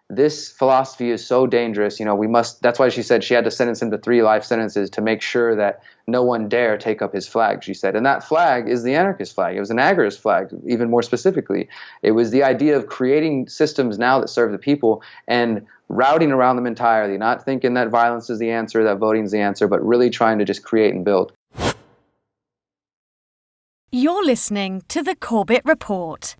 this philosophy is so dangerous. That's why she said she had to sentence him to 3 life sentences to make sure that no one dare take up his flag, she said. And that flag is the anarchist flag. It was an agorist flag, even more specifically. It was the idea of creating systems now that serve the people and routing around them entirely, not thinking that violence is the answer, that voting is the answer, but really trying to just create and build. You're listening to the Corbett Report.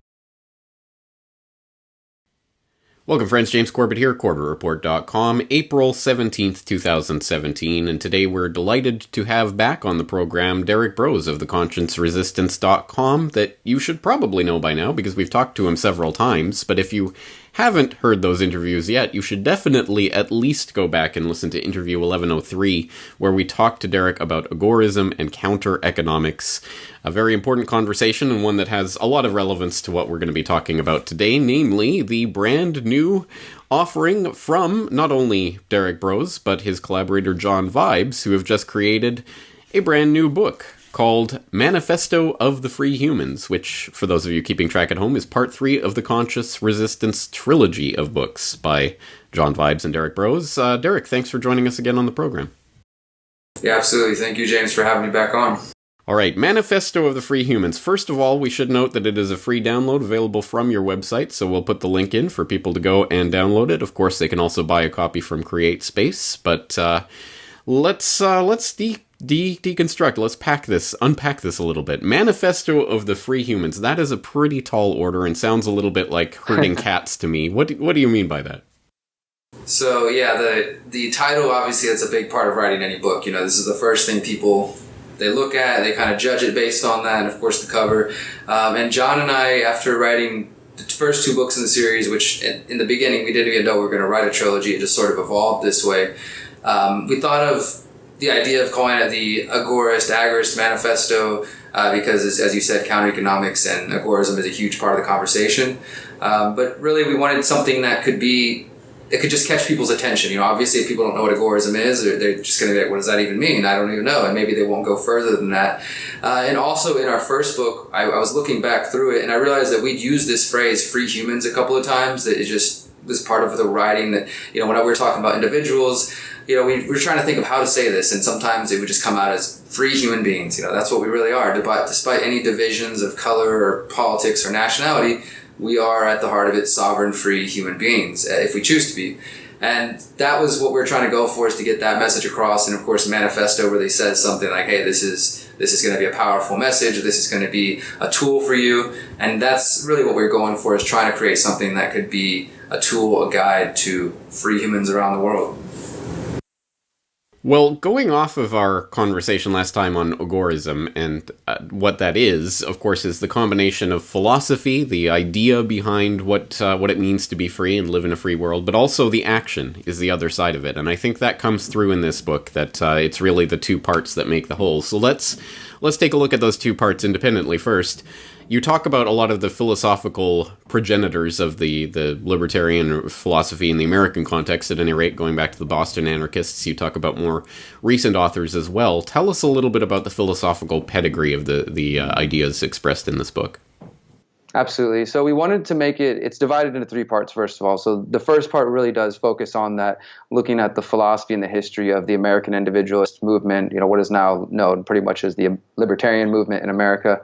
Welcome, friends. James Corbett here, CorbettReport.com, April 17th, 2017, and today we're delighted to have back on the program Derrick Broze of TheConscienceResistance.com that you should probably know by now because we've talked to him several times, but if you haven't heard those interviews yet, you should definitely at least go back and listen to interview 1103, where we talked to Derrick about agorism and counter-economics. A very important conversation and one that has a lot of relevance to what we're going to be talking about today, namely the brand new offering from not only Derrick Broze, but his collaborator John Vibes, who have just created a brand new book called Manifesto of the Free Humans, which, for those of you keeping track at home, is part 3 of the Conscious Resistance trilogy of books by John Vibes and Derrick Broze. Derrick, thanks for joining us again on the program. Yeah, absolutely. Thank you, James, for having me back on. All right, Manifesto of the Free Humans. First of all, we should note that it is a free download available from your website, so we'll put the link in for people to go and download it. Of course, they can also buy a copy from CreateSpace, but let's deconstruct. Let's unpack this a little bit. Manifesto of the Free Humans. That is a pretty tall order and sounds a little bit like herding cats to me. What do you mean by that? So yeah, the title, obviously, that's a big part of writing any book. This is the first thing people, they look at, they kind of judge it based on that, and of course the cover. And John and I, after writing the first 2 books in the series, which in the beginning we didn't even know we were going to write a trilogy, it just sort of evolved this way. We thought of the idea of calling it the agorist manifesto because, as you said, counter-economics and agorism is a huge part of the conversation. But really, we wanted something that could just catch people's attention. Obviously, if people don't know what agorism is, they're just going to be like, what does that even mean? I don't even know. And maybe they won't go further than that. And also, in our first book, I was looking back through it, and I realized that we'd used this phrase, free humans, a couple of times. That it just was part of the writing that, when we were talking about individuals, we were trying to think of how to say this, and sometimes it would just come out as free human beings. That's what we really are. Despite any divisions of color or politics or nationality, we are at the heart of it sovereign, free human beings, if we choose to be. And that was what we were trying to go for, is to get that message across. And of course, Manifesto really says something like, hey, this is going to be a powerful message. This is going to be a tool for you. And that's really what we're going for, is trying to create something that could be a tool, a guide to free humans around the world. Well, going off of our conversation last time on agorism and what that is, of course, is the combination of philosophy, the idea behind what it means to be free and live in a free world, but also the action is the other side of it. And I think that comes through in this book, that it's really the 2 parts that make the whole. So let's take a look at those 2 parts independently first. You talk about a lot of the philosophical progenitors of the libertarian philosophy in the American context, at any rate, going back to the Boston anarchists. You talk about more recent authors as well. Tell us a little bit about the philosophical pedigree of the ideas expressed in this book. Absolutely. So we wanted to make it's divided into 3 parts, first of all. So the first part really does focus on that, looking at the philosophy and the history of the American individualist movement, what is now known pretty much as the libertarian movement in America.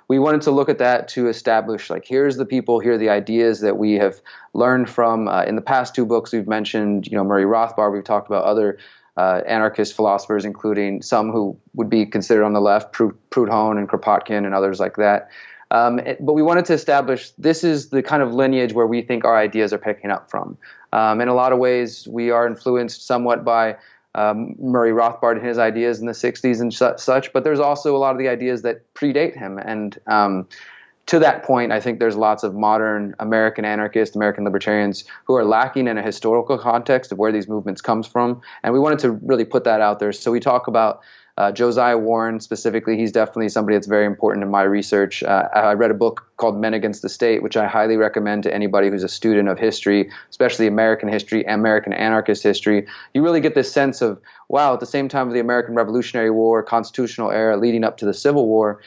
We wanted to look at that to establish, here's the people, here are the ideas that we have learned from. In the past 2 books, we've mentioned, Murray Rothbard. We've talked about other anarchist philosophers, including some who would be considered on the left, Proudhon and Kropotkin and others like that. But we wanted to establish this is the kind of lineage where we think our ideas are picking up from. In a lot of ways, we are influenced somewhat by Murray Rothbard and his ideas in the 60s and such, but there's also a lot of the ideas that predate him. And to that point, I think there's lots of modern American anarchists, American libertarians who are lacking in a historical context of where these movements comes from. And we wanted to really put that out there. So we talk about Josiah Warren specifically. He's definitely somebody that's very important in my research. I read a book called Men Against the State, which I highly recommend to anybody who's a student of history, especially American history, American anarchist history. You really get this sense of, wow, at the same time of the American Revolutionary War, constitutional era leading up to the Civil War,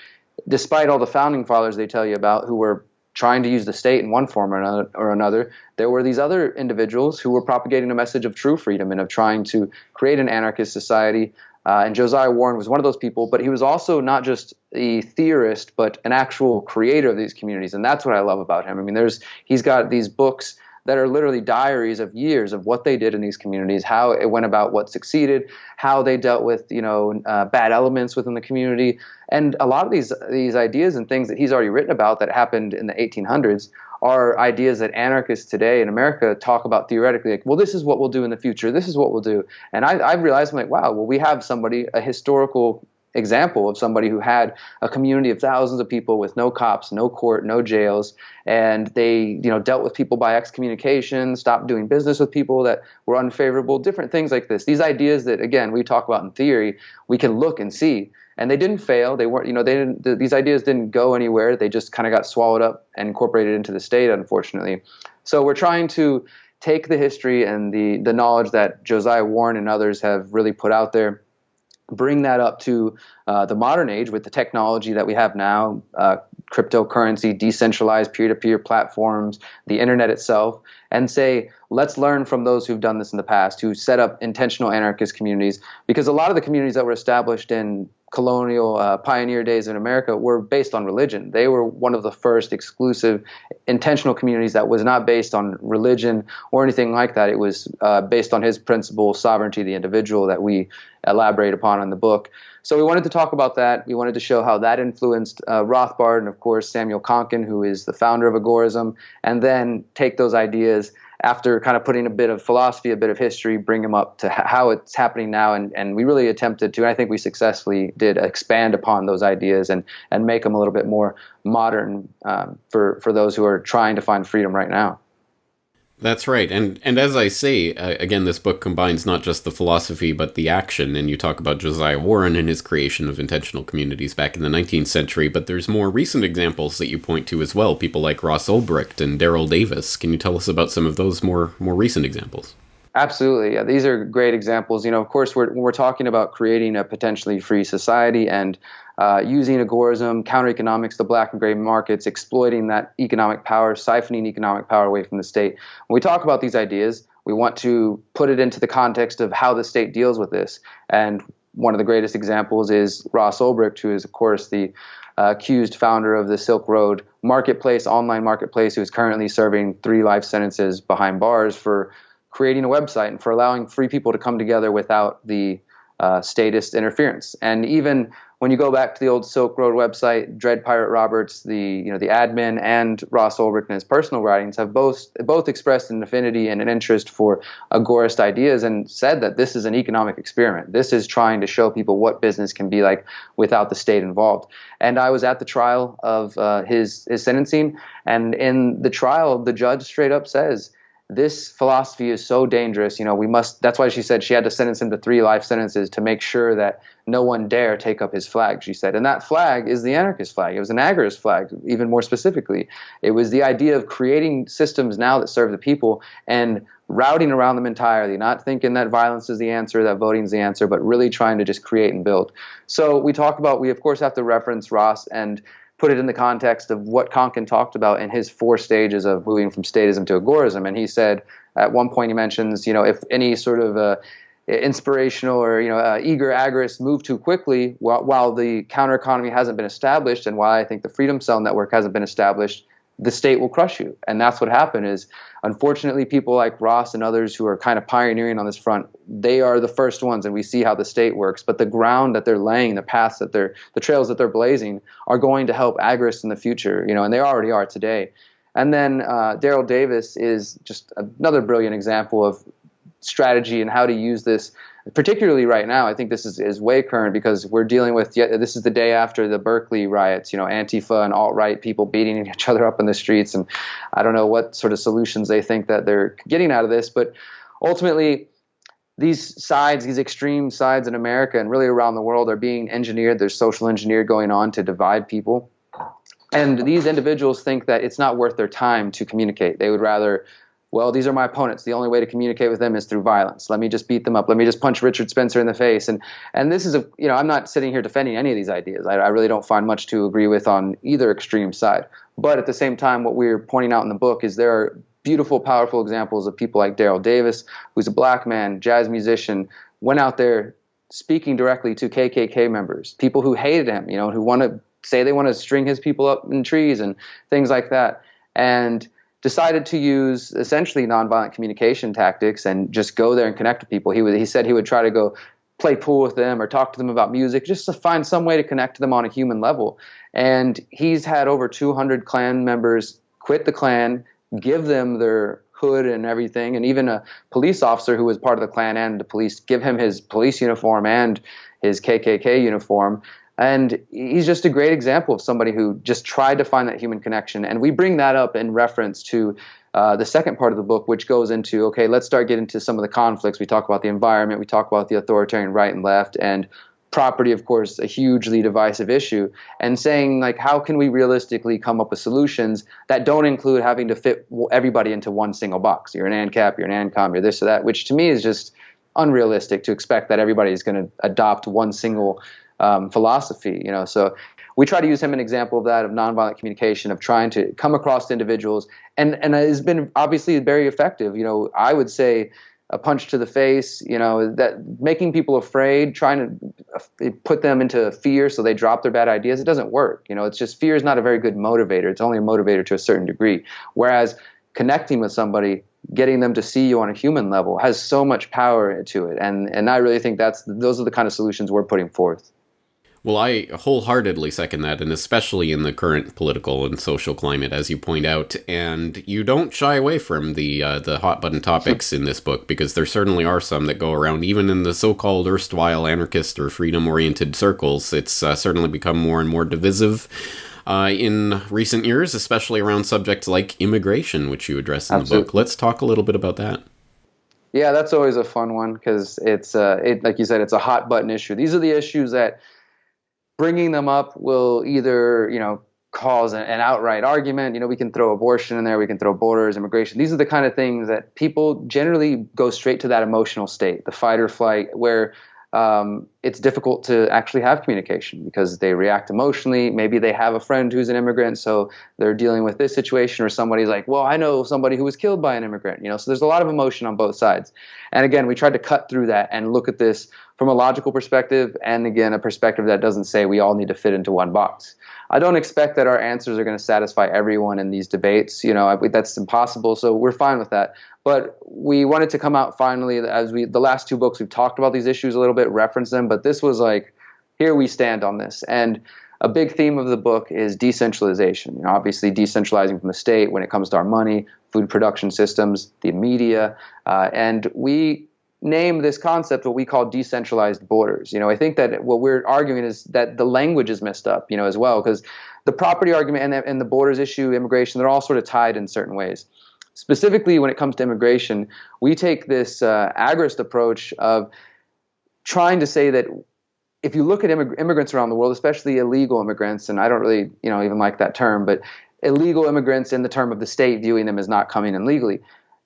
despite all the founding fathers they tell you about who were trying to use the state in one form or another, there were these other individuals who were propagating a message of true freedom and of trying to create an anarchist society. And Josiah Warren was one of those people, but he was also not just a theorist, but an actual creator of these communities. And that's what I love about him. I mean, he's got these books that are literally diaries of years of what they did in these communities, how it went about, what succeeded, how they dealt with, bad elements within the community. And a lot of these ideas and things that he's already written about that happened in the 1800s are ideas that anarchists today in America talk about theoretically, like, well, this is what we'll do in the future. This is what we'll do. And I realized, I'm like, wow, well, we have a historical example of somebody who had a community of thousands of people with no cops, no court, no jails, and they dealt with people by excommunication, stopped doing business with people that were unfavorable, different things like this. These ideas that, again, we talk about in theory, we can look and see. And they didn't fail. They weren't, these ideas didn't go anywhere. They just kind of got swallowed up and incorporated into the state, unfortunately. So we're trying to take the history and the knowledge that Josiah Warren and others have really put out there, bring that up to the modern age with the technology that we have now, cryptocurrency, decentralized peer-to-peer platforms, the internet itself, and say, let's learn from those who've done this in the past, who set up intentional anarchist communities, because a lot of the communities that were established in colonial pioneer days in America were based on religion. They were one of the first exclusive intentional communities that was not based on religion or anything like that. It was based on his principle, sovereignty of the individual, that we elaborate upon in the book. So we wanted to talk about that. We wanted to show how that influenced Rothbard and, of course, Samuel Konkin, who is the founder of agorism, and then take those ideas after kind of putting a bit of philosophy, a bit of history, bring them up to how it's happening now. And we really attempted to, and I think we successfully did, expand upon those ideas and make them a little bit more modern for those who are trying to find freedom right now. That's right. And as I say, again, this book combines not just the philosophy, but the action. And you talk about Josiah Warren and his creation of intentional communities back in the 19th century, but there's more recent examples that you point to as well, people like Ross Ulbricht and Daryl Davis. Can you tell us about some of those more recent examples? Absolutely. Yeah, these are great examples. Of course, when we're talking about creating a potentially free society and using agorism, counter-economics, the black and gray markets, exploiting that economic power, siphoning economic power away from the state. When we talk about these ideas, we want to put it into the context of how the state deals with this. And one of the greatest examples is Ross Ulbricht, who is, of course, the accused founder of the Silk Road marketplace, online marketplace, who is currently serving 3 life sentences behind bars for creating a website and for allowing free people to come together without the statist interference. And even when you go back to the old Silk Road website, Dread Pirate Roberts, the admin, and Ross Ulbricht in his personal writings have both expressed an affinity and an interest for agorist ideas and said that this is an economic experiment. This is trying to show people what business can be like without the state involved. And I was at the trial of his sentencing, and in the trial, the judge straight up says, this philosophy is so dangerous. That's why she said she had to sentence him to 3 life sentences to make sure that no one dare take up his flag, she said. And that flag is the anarchist flag. It was an agorist flag, even more specifically. It was the idea of creating systems now that serve the people and routing around them entirely, not thinking that violence is the answer, that voting is the answer, but really trying to just create and build. So we of course have to reference Ross and put it in the context of what Konkin talked about in his 4 stages of moving from statism to agorism. And he said, at one point he mentions, if any sort of inspirational or eager agorists move too quickly while the counter economy hasn't been established, and while I think the Freedom Cell network hasn't been established, the state will crush you. And that's what happened is, unfortunately, people like Ross and others who are kind of pioneering on this front, they are the first ones, and we see how the state works. But the ground that they're laying, the paths that the trails that they're blazing are going to help agorists in the future, and they already are today. And then Daryl Davis is just another brilliant example of strategy and how to use this, particularly right now. I think this is way current because we're dealing with, this is the day after the Berkeley riots, Antifa and alt-right people beating each other up in the streets. And I don't know what sort of solutions they think that they're getting out of this, but ultimately these extreme sides in America and really around the world are being engineered. There's social engineering going on to divide people. And these individuals think that it's not worth their time to communicate. They would rather well, these are my opponents. The only way to communicate with them is through violence. Let me just beat them up. Let me just punch Richard Spencer in the face. And this is I'm not sitting here defending any of these ideas. I really don't find much to agree with on either extreme side. But at the same time, what we're pointing out in the book is there are beautiful, powerful examples of people like Daryl Davis, who's a black man, jazz musician, went out there speaking directly to KKK members, people who hated him, who want to say they want to string his people up in trees and things like that, and decided to use essentially nonviolent communication tactics and just go there and connect with people. He said he would try to go play pool with them or talk to them about music, just to find some way to connect to them on a human level. And he's had over 200 Klan members quit the Klan, give them their hood and everything, and even a police officer who was part of the Klan and the police give him his police uniform and his KKK uniform. And he's just a great example of somebody who just tried to find that human connection. And we bring that up in reference to the second part of the book, which goes into, okay, let's start getting into some of the conflicts. We talk about the environment, we talk about the authoritarian right and left, and property, of course, a hugely divisive issue, and saying, like, how can we realistically come up with solutions that don't include having to fit everybody into one single box? You're an ANCAP, you're an ANCOM, you're this or that, which to me is just unrealistic to expect that everybody is going to adopt one single philosophy, So we try to use him an example of that, of nonviolent communication, of trying to come across individuals, and it has been obviously very effective. I would say a punch to the face, that making people afraid, trying to put them into fear so they drop their bad ideas, it doesn't work. It's just, fear is not a very good motivator. It's only a motivator to a certain degree. Whereas connecting with somebody, getting them to see you on a human level has so much power to it. And I really think those are the kind of solutions we're putting forth. Well, I wholeheartedly second that, and especially in the current political and social climate, as you point out. And you don't shy away from the hot-button topics in this book, because there certainly are some that go around, even in the so-called erstwhile anarchist or freedom-oriented circles. It's certainly become more and more divisive in recent years, especially around subjects like immigration, which you address in the book. Let's talk a little bit about that. Yeah, that's always a fun one, because it's like you said, it's a hot-button issue. These are the issues that bringing them up will either, cause an outright argument. We can throw abortion in there, we can throw borders, immigration. These are the kind of things that people generally go straight to that emotional state, the fight or flight, where it's difficult to actually have communication because they react emotionally. Maybe they have a friend who's an immigrant, so they're dealing with this situation, or somebody's like, well, I know somebody who was killed by an immigrant, so there's a lot of emotion on both sides. And again, we tried to cut through that and look at this from a logical perspective, and again, a perspective that doesn't say we all need to fit into one box. I don't expect that our answers are going to satisfy everyone in these debates. That's impossible, so we're fine with that. But we wanted to come out finally, the last two books, we've talked about these issues a little bit, referenced them, but this was like, here we stand on this. And a big theme of the book is decentralization. Obviously decentralizing from the state when it comes to our money, food production systems, the media, and we name this concept what we call decentralized borders. I think that what we're arguing is that the language is messed up, as well, because the property argument and the borders issue, immigration, they're all sort of tied in certain ways. Specifically, when it comes to immigration, we take this agorist approach of trying to say that if you look at immigrants around the world, especially illegal immigrants, and I don't really, even like that term, but illegal immigrants in the term of the state viewing them as not coming in legally,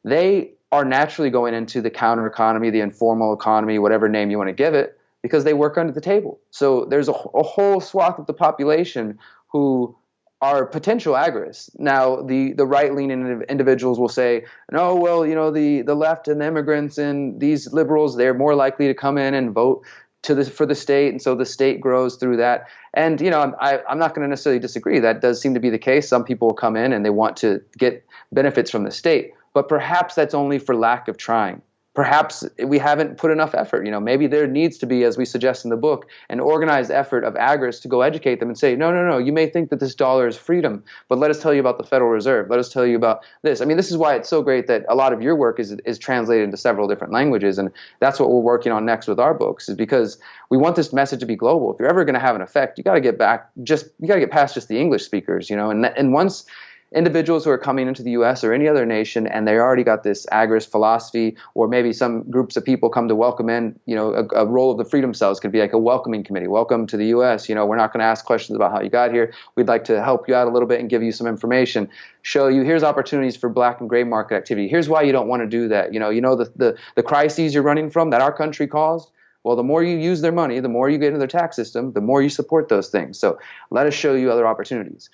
they are naturally going into the counter economy, the informal economy, whatever name you want to give it, because they work under the table. So there's a whole swath of the population who are potential agorists. Now, the right-leaning individuals will say, no, well, the left and the immigrants and these liberals, they're more likely to come in and vote for the state, and so the state grows through that. And I'm not going to necessarily disagree. That does seem to be the case. Some people will come in and they want to get benefits from the state, but perhaps that's only for lack of trying. Perhaps we haven't put enough effort. Maybe there needs to be, as we suggest in the book, an organized effort of agorists to go educate them and say, no, you may think that this dollar is freedom, but let us tell you about the Federal Reserve. Let us tell you about this. I mean, this is why it's so great that a lot of your work is translated into several different languages, and that's what we're working on next with our books, is because we want this message to be global. If you're ever going to have an effect, you got to get past just the English speakers, and once individuals who are coming into the U.S. or any other nation, and they already got this agorist philosophy, or maybe some groups of people come to welcome in, a role of the Freedom Cells could be like a welcoming committee. Welcome to the U.S. We're not going to ask questions about how you got here. We'd like to help you out a little bit and give you some information, show you here's opportunities for black and gray market activity. Here's why you don't want to do that. The crises you're running from that our country caused. Well, the more you use their money, the more you get into their tax system, the more you support those things. So let us show you other opportunities.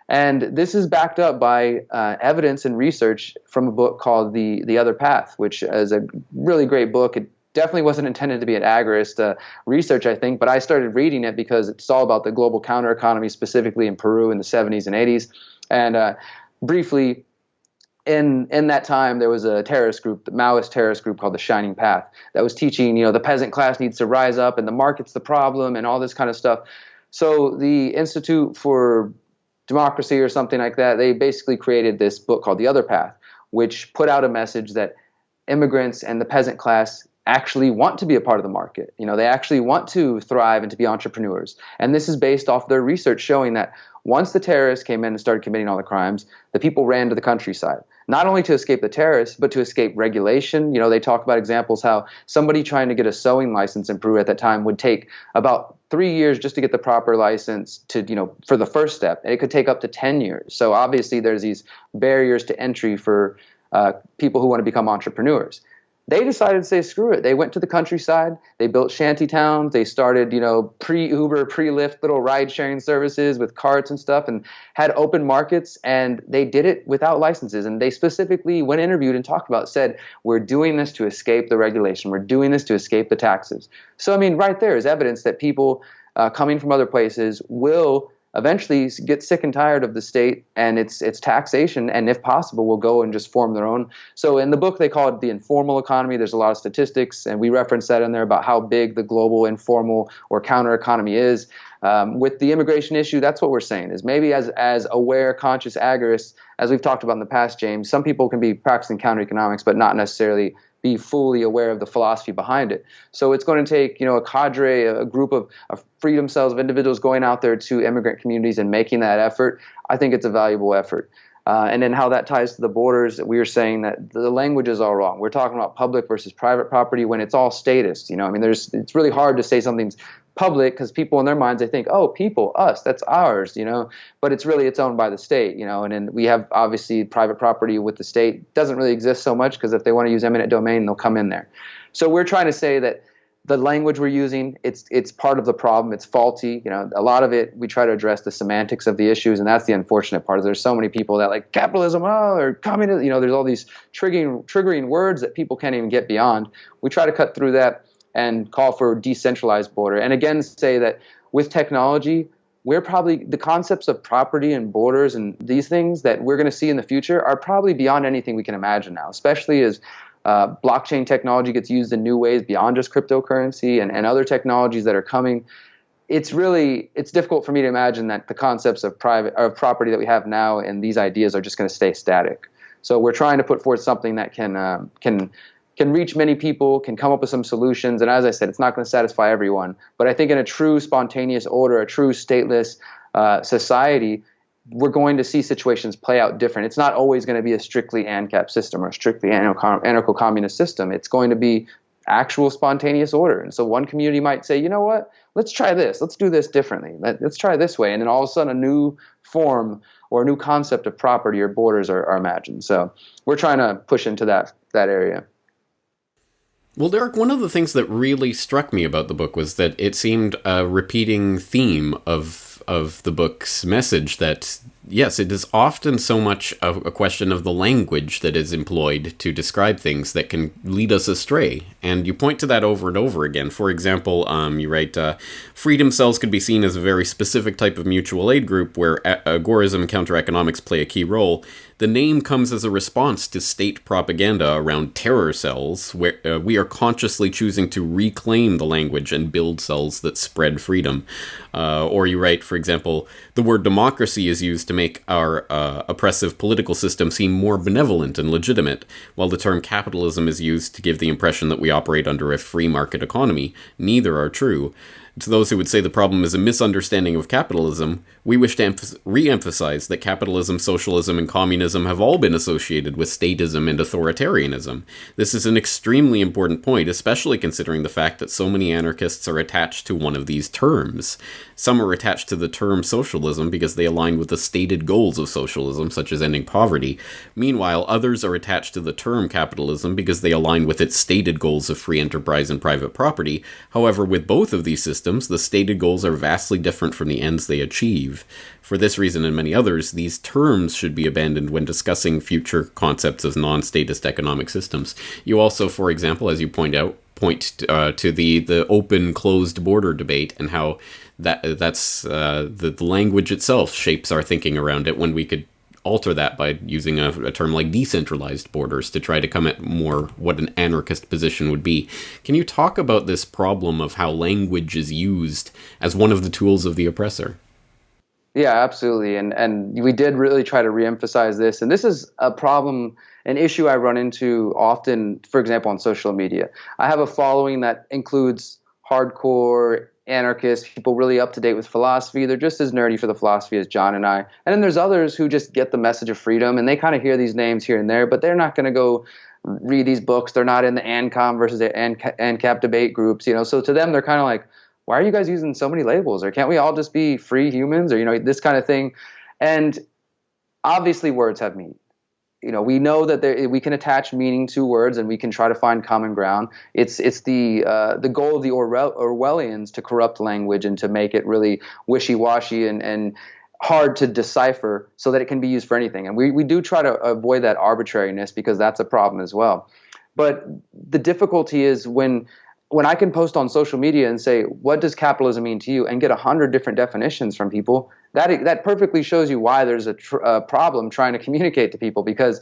And this is backed up by evidence and research from a book called The Other Path, which is a really great book. It definitely wasn't intended to be an agorist research, I think, but I started reading it because it's all about the global counter economy, specifically in Peru in the 70s and 80s. And briefly, in that time, there was a terrorist group, the Maoist terrorist group called the Shining Path, that was teaching, the peasant class needs to rise up and the market's the problem and all this kind of stuff. So the Institute for Democracy or something like that, they basically created this book called The Other Path, which put out a message that immigrants and the peasant class actually want to be a part of the market. They actually want to thrive and to be entrepreneurs. And this is based off their research showing that once the terrorists came in and started committing all the crimes, the people ran to the countryside, not only to escape the terrorists, but to escape regulation. They talk about examples how somebody trying to get a sewing license in Peru at that time would take about 3 years just to get the proper license to, for the first step. And it could take up to 10 years. So obviously there's these barriers to entry for people who want to become entrepreneurs. They decided to say, screw it. They went to the countryside. They built shanty towns. They started, pre-Uber, pre-Lyft little ride-sharing services with carts and stuff, and had open markets. And they did it without licenses. And they specifically, when interviewed and talked about, said, we're doing this to escape the regulation. We're doing this to escape the taxes. So, right there is evidence that people coming from other places will eventually get sick and tired of the state and its taxation, and if possible, will go and just form their own. So in the book, they call it the informal economy. There's a lot of statistics, and we reference that in there about how big the global informal or counter economy is. With the immigration issue, that's what we're saying, is maybe as aware, conscious agorists, as we've talked about in the past, James, some people can be practicing counter economics, but not necessarily be fully aware of the philosophy behind it. So it's going to take, a cadre, a group of freedom cells of individuals going out there to immigrant communities and making that effort. I think it's a valuable effort. And then how that ties to the borders, we are saying that the language is all wrong. We're talking about public versus private property when it's all statist. It's really hard to say something's public because people in their minds, they think, oh, people, us, that's ours, but it's owned by the state, and then we have obviously private property with the state doesn't really exist so much because if they want to use eminent domain, they'll come in there. So we're trying to say that the language we're using, it's part of the problem. It's faulty. A lot of it, we try to address the semantics of the issues, and that's the unfortunate part. There's so many people that like capitalism, or communism, there's all these triggering words that people can't even get beyond. We try to cut through that and call for decentralized border. And again, say that with technology, we're probably, the concepts of property and borders and these things that we're going to see in the future are probably beyond anything we can imagine now, especially as blockchain technology gets used in new ways beyond just cryptocurrency and other technologies that are coming. It's difficult for me to imagine that the concepts of property that we have now and these ideas are just going to stay static. So we're trying to put forth something that can reach many people, can come up with some solutions. And as I said, it's not going to satisfy everyone. But I think in a true spontaneous order, a true stateless society, we're going to see situations play out different. It's not always going to be a strictly ANCAP system or a strictly anarcho-communist system. It's going to be actual spontaneous order. And so one community might say, you know what, let's try this. Let's do this differently. Let's try this way. And then all of a sudden a new form or a new concept of property or borders are imagined. So we're trying to push into that area. Well, Derrick, one of the things that really struck me about the book was that it seemed a repeating theme of the book's message that, yes, it is often so much a question of the language that is employed to describe things that can lead us astray. And you point to that over and over again. For example, you write, freedom cells could be seen as a very specific type of mutual aid group where agorism and counter-economics play a key role. The name comes as a response to state propaganda around terror cells, where we are consciously choosing to reclaim the language and build cells that spread freedom. Or you write, for example, the word democracy is used to make our oppressive political system seem more benevolent and legitimate, while the term capitalism is used to give the impression that we operate under a free market economy. Neither are true. To those who would say the problem is a misunderstanding of capitalism, we wish to re-emphasize that capitalism, socialism, and communism have all been associated with statism and authoritarianism. This is an extremely important point, especially considering the fact that so many anarchists are attached to one of these terms. Some are attached to the term socialism because they align with the stated goals of socialism, such as ending poverty. Meanwhile, others are attached to the term capitalism because they align with its stated goals of free enterprise and private property. However, with both of these systems, the stated goals are vastly different from the ends they achieve. For this reason and many others, these terms should be abandoned when discussing future concepts of non-statist economic systems. You also, for example, as you point to the open-closed border debate and how the language itself shapes our thinking around it, when we could alter that by using a term like decentralized borders to try to come at more what an anarchist position would be. Can you talk about this problem of how language is used as one of the tools of the oppressor? Yeah, absolutely. And we did really try to reemphasize this. And this is a problem, an issue I run into often, for example, on social media. I have a following that includes hardcore anarchists, people really up to date with philosophy. They're just as nerdy for the philosophy as John and I. And then there's others who just get the message of freedom, and they kind of hear these names here and there, but they're not going to go read these books. They're not in the ANCOM versus the ANCAP debate groups, So to them, they're kind of like, why are you guys using so many labels? Or can't we all just be free humans? Or, this kind of thing. And obviously words have meaning. We know that we can attach meaning to words, and we can try to find common ground. It's the goal of the Orwellians to corrupt language and to make it really wishy-washy and hard to decipher so that it can be used for anything. And we do try to avoid that arbitrariness because that's a problem as well. But the difficulty is when I can post on social media and say, what does capitalism mean to you, and get 100 different definitions from people, that perfectly shows you why there's a problem trying to communicate to people, because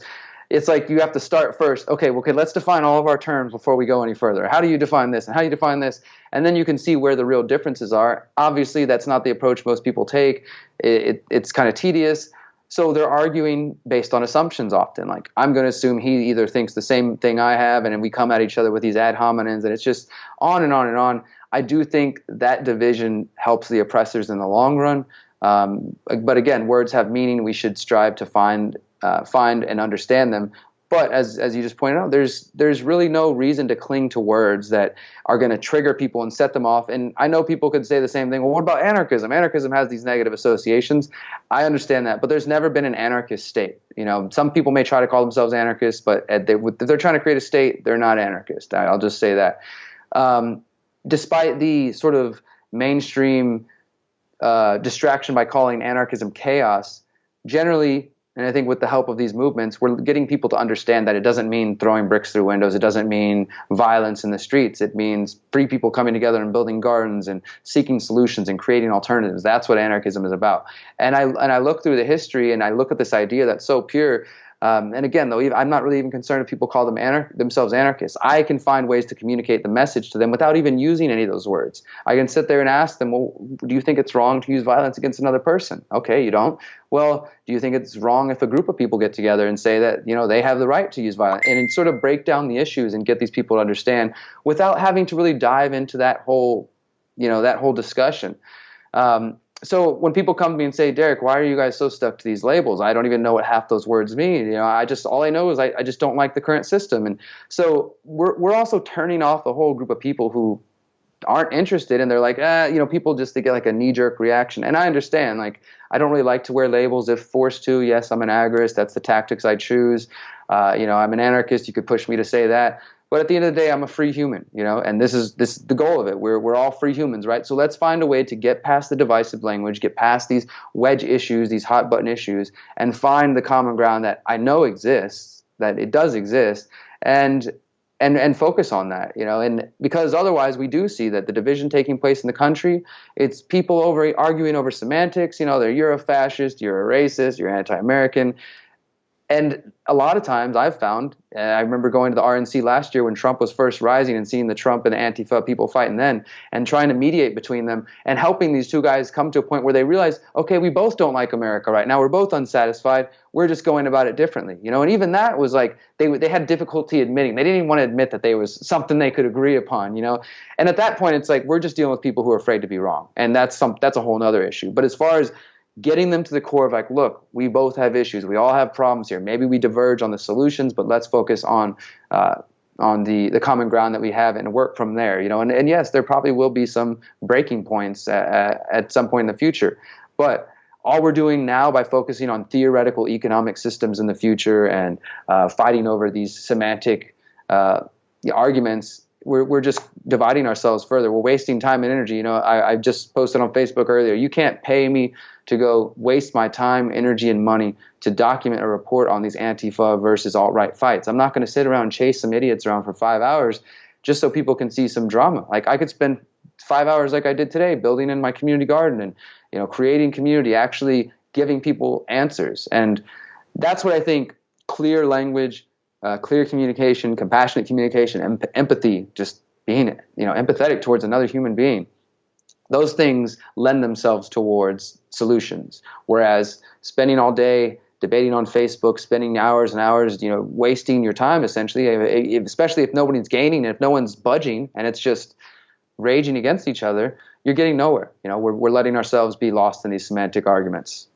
it's like you have to start first. Okay, let's define all of our terms before we go any further. How do you define this, and how do you define this? And then you can see where the real differences are. Obviously, that's not the approach most people take. It's kind of tedious. So they're arguing based on assumptions often. Like, I'm going to assume he either thinks the same thing I have, and then we come at each other with these ad hominems, and it's just on and on and on. I do think that division helps the oppressors in the long run. But again, words have meaning. We should strive to find and understand them. But as you just pointed out, there's really no reason to cling to words that are going to trigger people and set them off. And I know people could say the same thing. Well, what about anarchism? Anarchism has these negative associations. I understand that, but there's never been an anarchist state. Some people may try to call themselves anarchists, but if they're trying to create a state, they're not anarchist. I'll just say that. Despite the sort of mainstream distraction by calling anarchism chaos, generally, and I think with the help of these movements, we're getting people to understand that it doesn't mean throwing bricks through windows. It doesn't mean violence in the streets. It means free people coming together and building gardens and seeking solutions and creating alternatives. That's what anarchism is about. And I look through the history and I look at this idea that's so pure. And again, though, I'm not really even concerned if people call themselves anarchists. I can find ways to communicate the message to them without even using any of those words. I can sit there and ask them, well, do you think it's wrong to use violence against another person? Okay, you don't. Well, do you think it's wrong if a group of people get together and say that, they have the right to use violence, and sort of break down the issues and get these people to understand without having to really dive into that whole discussion. So when people come to me and say, Derrick, why are you guys so stuck to these labels? I don't even know what half those words mean. All I know is I just don't like the current system. And so we're also turning off the whole group of people who aren't interested, and they're like, people just to get like a knee-jerk reaction. And I understand, like, I don't really like to wear labels if forced to. Yes, I'm an agorist. That's the tactics I choose. I'm an anarchist. You could push me to say that. But at the end of the day, I'm a free human, and this is the goal of it. We're all free humans, right? So let's find a way to get past the divisive language, get past these wedge issues, these hot button issues, and find the common ground that I know exists, that it does exist, and focus on that, and because otherwise we do see that the division taking place in the country, it's people arguing over semantics, you're a fascist, you're a racist, you're anti-American. And a lot of times I've found, I remember going to the RNC last year when Trump was first rising and seeing the Trump and the Antifa people fighting then and trying to mediate between them and helping these two guys come to a point where they realize, okay, we both don't like America right now. We're both unsatisfied. We're just going about it differently. And even that was like, they had difficulty admitting. They didn't even want to admit that there was something they could agree upon, And at that point, it's like, we're just dealing with people who are afraid to be wrong. And that's a whole other issue. But as far as getting them to the core of like, look, we both have issues. We all have problems here. Maybe we diverge on the solutions, but let's focus on the common ground that we have and work from there. And yes, there probably will be some breaking points at some point in the future. But all we're doing now by focusing on theoretical economic systems in the future and fighting over these semantic arguments, we're just dividing ourselves further. We're wasting time and energy. I just posted on Facebook earlier, you can't pay me to go waste my time, energy, and money to document a report on these Antifa versus alt-right fights. I'm not going to sit around and chase some idiots around for 5 hours just so people can see some drama. Like, I could spend 5 hours like I did today building in my community garden and creating community, actually giving people answers. And that's what I think clear language, clear communication, compassionate communication, empathy, just being empathetic towards another human being, those things lend themselves towards solutions. Whereas spending all day debating on Facebook, spending hours and hours, wasting your time essentially, especially if nobody's gaining, if no one's budging, and it's just raging against each other, you're getting nowhere. We're letting ourselves be lost in these semantic arguments.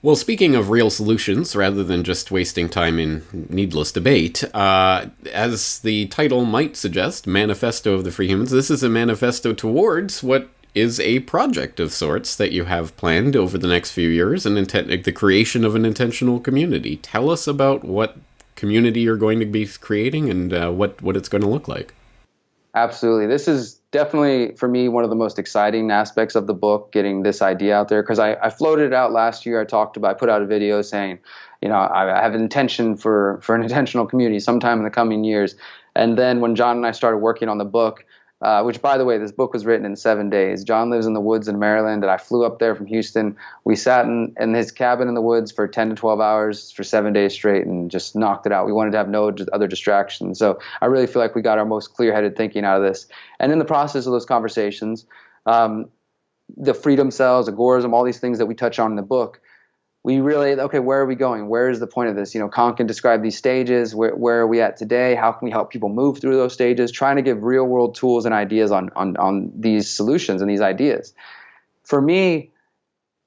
Well, speaking of real solutions, rather than just wasting time in needless debate, as the title might suggest, Manifesto of the Free Humans, this is a manifesto towards what is a project of sorts that you have planned over the next few years, the creation of an intentional community. Tell us about what community you're going to be creating and what it's going to look like. Absolutely. This is definitely, for me, one of the most exciting aspects of the book, getting this idea out there, because I floated it out last year. I put out a video saying, I have an intention for an intentional community sometime in the coming years. And then when John and I started working on the book, which, by the way, this book was written in 7 days. John lives in the woods in Maryland, and I flew up there from Houston. We sat in his cabin in the woods for 10 to 12 hours for 7 days straight and just knocked it out. We wanted to have no other distractions. So I really feel like we got our most clear-headed thinking out of this. And in the process of those conversations, the freedom cells, agorism, all these things that we touch on in the book, we really, okay, where are we going? Where is the point of this? Conn describe these stages. Where are we at today? How can we help people move through those stages? Trying to give real world tools and ideas on these solutions and these ideas. For me,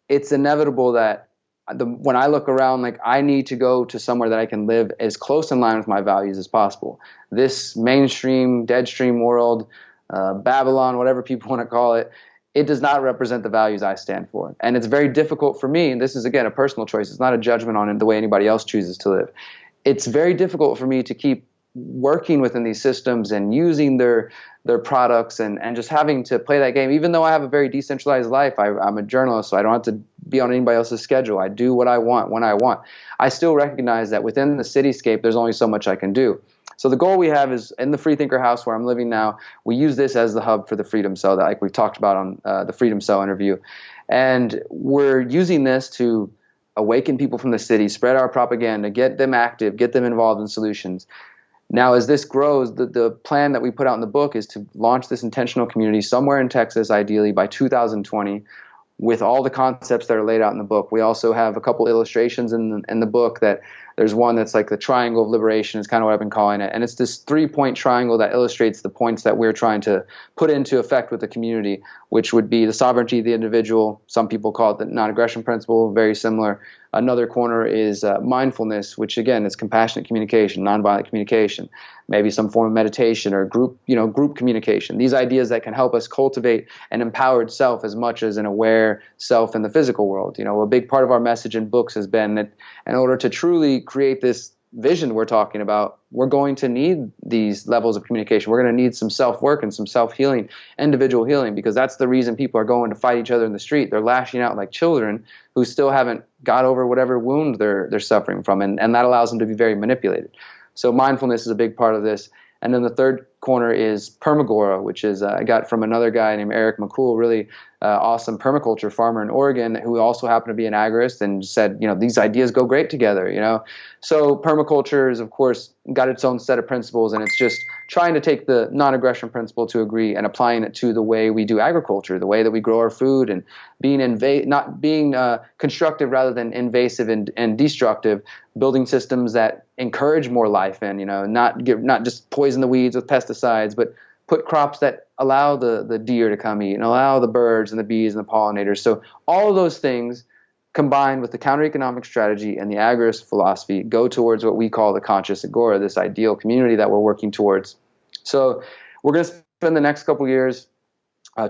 it's inevitable that when I look around, like, I need to go to somewhere that I can live as close in line with my values as possible. This mainstream, deadstream world, Babylon, whatever people want to call it, it does not represent the values I stand for. And it's very difficult for me, and this is, again, a personal choice. It's not a judgment on the way anybody else chooses to live. It's very difficult for me to keep working within these systems and using their products and just having to play that game. Even though I have a very decentralized life, I'm a journalist, so I don't have to be on anybody else's schedule. I do what I want when I want. I still recognize that within the cityscape, there's only so much I can do. So the goal we have is, in the Freethinker House where I'm living now, we use this as the hub for the Freedom Cell that, like we talked about on the Freedom Cell interview. And we're using this to awaken people from the city, spread our propaganda, get them active, get them involved in solutions. Now, as this grows, the plan that we put out in the book is to launch this intentional community somewhere in Texas, ideally by 2020, with all the concepts that are laid out in the book. We also have a couple illustrations in the book. That there's one that's like the triangle of liberation is kind of what I've been calling it. And it's this 3-point triangle that illustrates the points that we're trying to put into effect with the community, which would be the sovereignty of the individual. Some people call it the non-aggression principle, very similar. Another corner is mindfulness, which again is compassionate communication, nonviolent communication, maybe some form of meditation or group communication. These ideas that can help us cultivate an empowered self as much as an aware self in the physical world. A big part of our message in books has been that in order to truly create this vision we're talking about, we're going to need these levels of communication. We're going to need some self-work and some self-healing, individual healing, because that's the reason people are going to fight each other in the street. They're lashing out like children who still haven't got over whatever wound they're suffering from, and that allows them to be very manipulated. So mindfulness is a big part of this. And then the third corner is Permagora, which is I got from another guy named Eric McCool, really awesome permaculture farmer in Oregon, who also happened to be an agorist, and said, these ideas go great together. So permaculture is, of course, got its own set of principles, and it's just trying to take the non-aggression principle to agree and applying it to the way we do agriculture, the way that we grow our food, and not being constructive rather than invasive and destructive, building systems that encourage more life and not just poison the weeds with pesticides, but put crops that allow the deer to come eat and allow the birds and the bees and the pollinators. So all of those things combined with the counter-economic strategy and the agorist philosophy go towards what we call the conscious agora, this ideal community that we're working towards. So we're going to spend the next couple years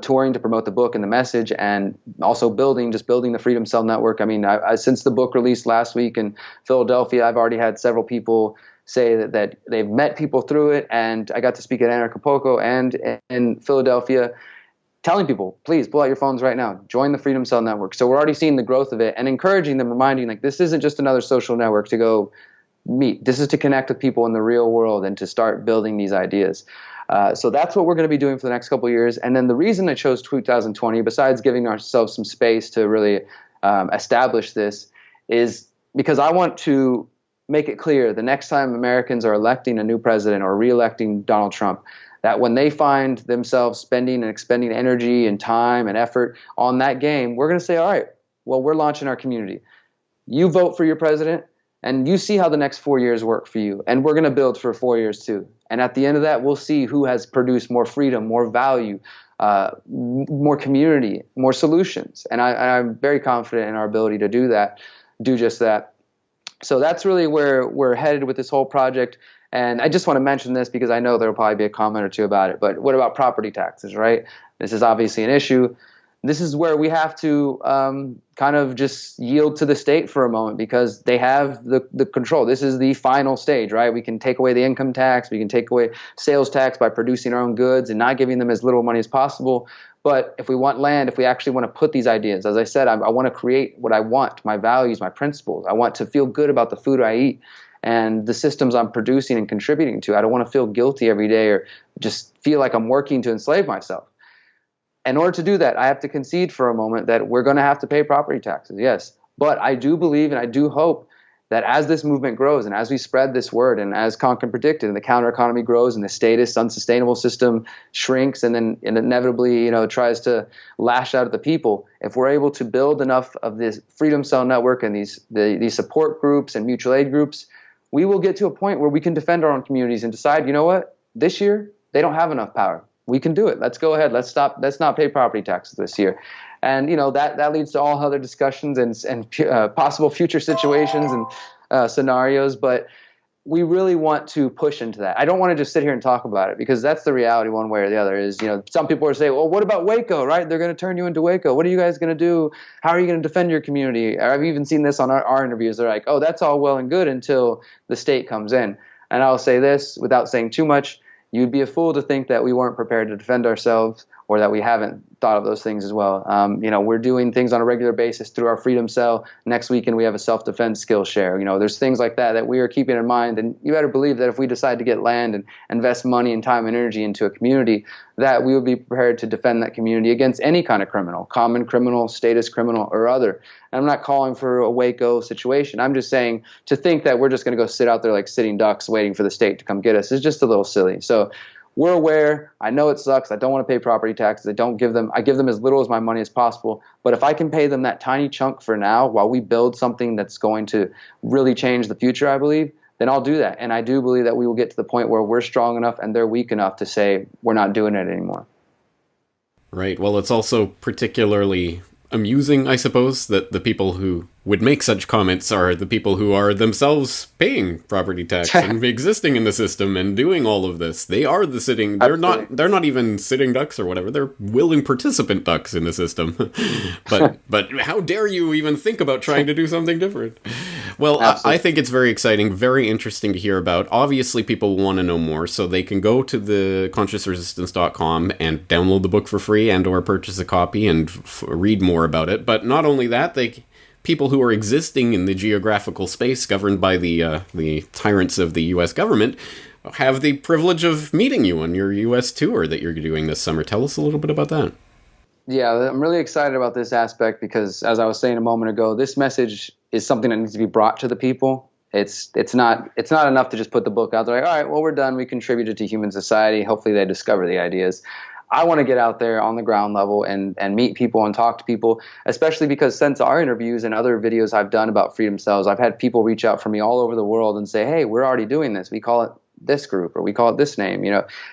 touring to promote the book and the message, and also building the Freedom Cell Network. I mean, since the book released last week in Philadelphia, I've already had several people say that they've met people through it, and I got to speak at Acapulco and in Philadelphia, telling people, please pull out your phones right now, join the Freedom Cell Network. So we're already seeing the growth of it and encouraging them, reminding this isn't just another social network to go meet. This is to connect with people in the real world and to start building these ideas. So that's what we're going to be doing for the next couple of years. And then the reason I chose 2020, besides giving ourselves some space to really establish this, is because I want to make it clear the next time Americans are electing a new president or re-electing Donald Trump, that when they find themselves spending and expending energy and time and effort on that game, we're going to say, all right, well, we're launching our community. You vote for your president, and you see how the next 4 years work for you. And we're going to build for 4 years too. And at the end of that, we'll see who has produced more freedom, more value, more community, more solutions. And I'm very confident in our ability to do just that. So that's really where we're headed with this whole project. And I just want to mention this because I know there will probably be a comment or two about it. But what about property taxes, right? This is obviously an issue. This is where we have to kind of just yield to the state for a moment, because they have the control. This is the final stage, right? We can take away the income tax. We can take away sales tax by producing our own goods and not giving them as little money as possible. But if we want land, if we actually want to put these ideas, as I said, I want to create what I want, my values, my principles. I want to feel good about the food I eat and the systems I'm producing and contributing to. I don't want to feel guilty every day or just feel like I'm working to enslave myself. In order to do that, I have to concede for a moment that we're going to have to pay property taxes, yes. But I do believe and I do hope that as this movement grows and as we spread this word, and as Konkin predicted, and the counter economy grows and the statist, unsustainable system shrinks and then inevitably tries to lash out at the people, if we're able to build enough of this Freedom Cell Network and these support groups and mutual aid groups, we will get to a point where we can defend our own communities and decide, you know what, this year they don't have enough power. We can do it. Let's go ahead. Let's not pay property taxes this year. And that leads to all other discussions and possible future situations and scenarios. But we really want to push into that. I don't want to just sit here and talk about it, because that's the reality one way or the other. Is some people are saying, well, what about Waco, right? They're going to turn you into Waco. What are you guys going to do? How are you going to defend your community? I've even seen this on our interviews. They're like, oh, that's all well and good until the state comes in. And I'll say this without saying too much. You'd be a fool to think that we weren't prepared to defend ourselves, or that we haven't thought of those things as well. We're doing things on a regular basis through our Freedom Cell. Next weekend, we have a self-defense skill share. There's things like that we are keeping in mind. And you better believe that if we decide to get land and invest money and time and energy into a community, that we would be prepared to defend that community against any kind of criminal, common criminal, statist criminal, or other. And I'm not calling for a Waco situation. I'm just saying to think that we're just going to go sit out there like sitting ducks waiting for the state to come get us is just a little silly. So we're aware. I know it sucks. I don't want to pay property taxes. I give them as little as my money as possible. But if I can pay them that tiny chunk for now while we build something that's going to really change the future, I believe, then I'll do that. And I do believe that we will get to the point where we're strong enough and they're weak enough to say we're not doing it anymore. Right. Well, it's also particularly amusing, I suppose, that the people who would make such comments are the people who are themselves paying property tax and existing in the system and doing all of this. They are they're not even sitting ducks or whatever. They're willing participant ducks in the system. but how dare you even think about trying to do something different? Well, I think it's very exciting, very interesting to hear about. Obviously, people want to know more, so they can go to the consciousresistance.com and download the book for free and or purchase a copy and read more about it. But not only that, people who are existing in the geographical space governed by the tyrants of the U.S. government have the privilege of meeting you on your U.S. tour that you're doing this summer. Tell us a little bit about that. Yeah, I'm really excited about this aspect because, as I was saying a moment ago, this message is something that needs to be brought to the people. It's not enough to just put the book out there like, all right, well, we're done. We contributed to human society. Hopefully they discover the ideas. I want to get out there on the ground level and meet people and talk to people, especially because since our interviews and other videos I've done about freedom cells, I've had people reach out from me all over the world and say, hey, we're already doing this. We call it this group or we call it this name,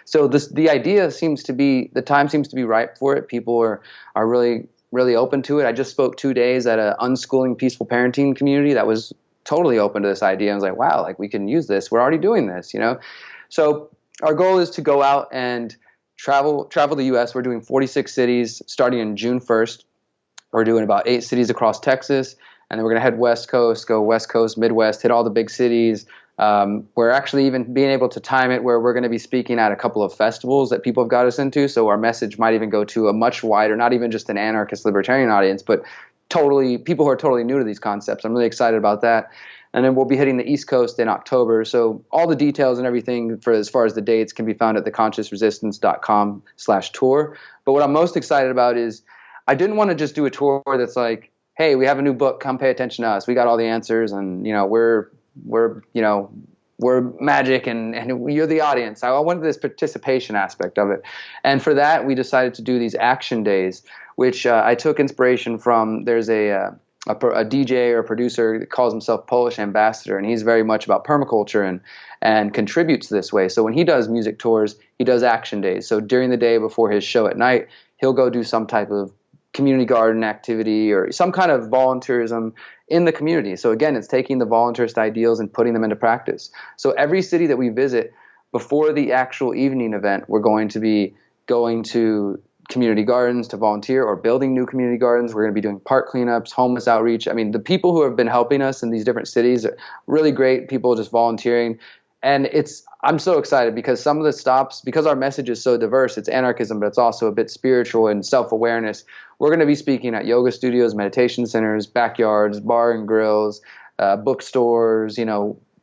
So the idea seems to be, the time seems to be ripe for it. People are really, really open to it. I just spoke 2 days at an unschooling peaceful parenting community that was totally open to this idea. I was like, wow, like we can use this. We're already doing this, So our goal is to go out and travel the U.S. We're doing 46 cities starting in June 1st. We're doing about 8 cities across Texas, and then we're going to head West Coast, go West Coast, Midwest, hit all the big cities. We're actually even being able to time it where we're going to be speaking at a couple of festivals that people have got us into. So our message might even go to a much wider, not even just an anarchist libertarian audience, but totally people who are totally new to these concepts. I'm really excited about that. And then we'll be hitting the East Coast in October. So all the details and everything for as far as the dates can be found at theconsciousresistance.com/tour. But what I'm most excited about is I didn't want to just do a tour that's like, hey, we have a new book, come pay attention to us. We got all the answers and we're magic and you're the audience. I wanted this participation aspect of it. And for that, we decided to do these action days, which I took inspiration from. There's a DJ or a producer that calls himself Polish Ambassador, and he's very much about permaculture and contributes this way. So when he does music tours, he does action days. So during the day before his show at night, he'll go do some type of community garden activity or some kind of volunteerism in the community. So again, it's taking the voluntarist ideals and putting them into practice. So every city that we visit, before the actual evening event, we're going to be going to community gardens to volunteer or building new community gardens. We're going to be doing park cleanups, homeless outreach. I mean, the people who have been helping us in these different cities are really great people just volunteering. And I'm so excited because some of the stops, because our message is so diverse, it's anarchism, but it's also a bit spiritual and self-awareness. We're going to be speaking at yoga studios, meditation centers, backyards, bar and grills, bookstores,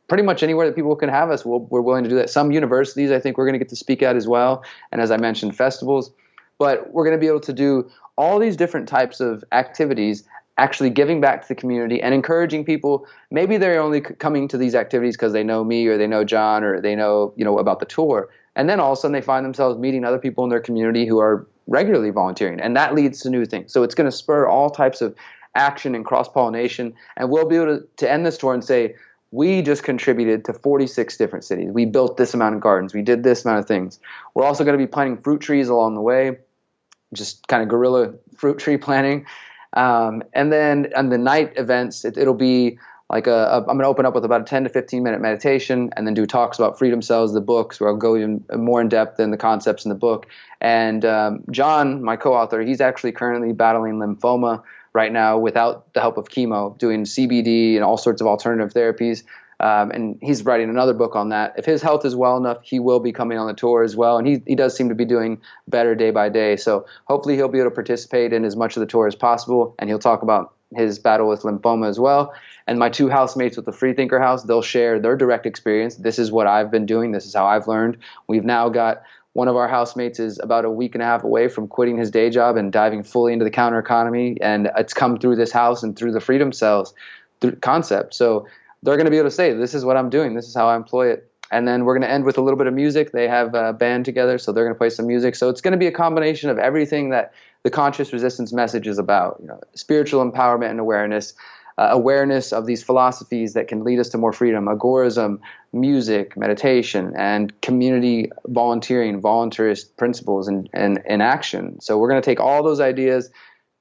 pretty much anywhere that people can have us. We're willing to do that. Some universities, I think we're going to get to speak at as well. And as I mentioned, festivals. But we're going to be able to do all these different types of activities, actually giving back to the community and encouraging people. Maybe they're only coming to these activities because they know me or they know John or they know, about the tour. And then all of a sudden they find themselves meeting other people in their community who are regularly volunteering. And that leads to new things. So it's going to spur all types of action and cross-pollination. And we'll be able to end this tour and say, we just contributed to 46 different cities. We built this amount of gardens. We did this amount of things. We're also going to be planting fruit trees along the way, just kind of guerrilla fruit tree planting. And then on the night events, it'll be like I'm going to open up with about a 10 to 15 minute meditation and then do talks about freedom cells, the books, where I'll go even more in depth in the concepts in the book. And John, my co-author, he's actually currently battling lymphoma right now without the help of chemo, doing CBD and all sorts of alternative therapies. And he's writing another book on that. If his health is well enough, he will be coming on the tour as well. And he does seem to be doing better day by day. So hopefully he'll be able to participate in as much of the tour as possible. And he'll talk about his battle with lymphoma as well. And my 2 housemates with the Freethinker House, they'll share their direct experience. This is what I've been doing. This is how I've learned. We've now got one of our housemates is about a week and a half away from quitting his day job and diving fully into the counter economy. And it's come through this house and through the freedom cells concept. So they're going to be able to say, this is what I'm doing. This is how I employ it. And then we're going to end with a little bit of music. They have a band together, so they're going to play some music. So it's going to be a combination of everything that the conscious resistance message is about. Spiritual empowerment and awareness, awareness of these philosophies that can lead us to more freedom, agorism, music, meditation, and community volunteering, voluntarist principles and action. So we're going to take all those ideas,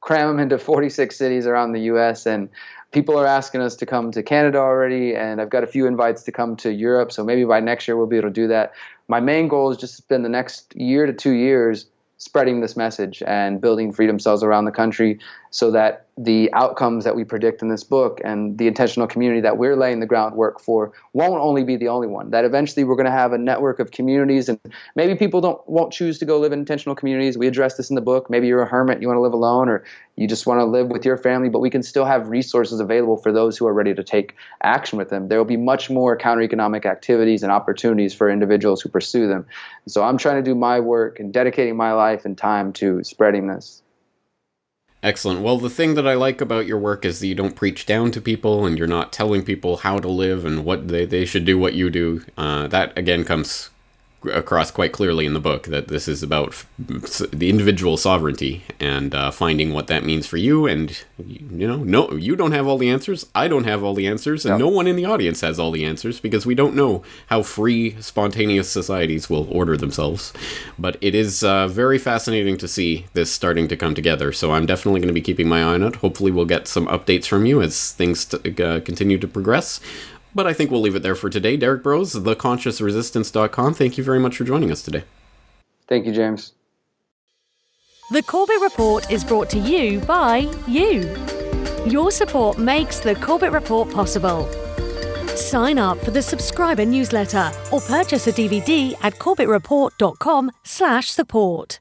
cram them into 46 cities around the U.S., and people are asking us to come to Canada already, and I've got a few invites to come to Europe, so maybe by next year we'll be able to do that. My main goal is just to spend the next year to 2 years spreading this message and building freedom cells around the country so that the outcomes that we predict in this book and the intentional community that we're laying the groundwork for won't only be the only one. That eventually we're going to have a network of communities, and maybe people won't choose to go live in intentional communities. We address this in the book. Maybe you're a hermit, you want to live alone, or you just want to live with your family, but we can still have resources available for those who are ready to take action with them. There will be much more counter-economic activities and opportunities for individuals who pursue them. So I'm trying to do my work and dedicating my life and time to spreading this. Excellent. Well, the thing that I like about your work is that you don't preach down to people, and you're not telling people how to live and what they should do what you do. That, again, comes across quite clearly in the book, that this is about the individual sovereignty and finding what that means for you. And, no, you don't have all the answers. I don't have all the answers. And no one in the audience has all the answers, because we don't know how free, spontaneous societies will order themselves. But it is very fascinating to see this starting to come together. So I'm definitely going to be keeping my eye on it. Hopefully we'll get some updates from you as things continue to progress. But I think we'll leave it there for today. Derrick Broze, theconsciousresistance.com. Thank you very much for joining us today. Thank you, James. The Corbett Report is brought to you by you. Your support makes the Corbett Report possible. Sign up for the subscriber newsletter or purchase a DVD at corbettreport.com/support.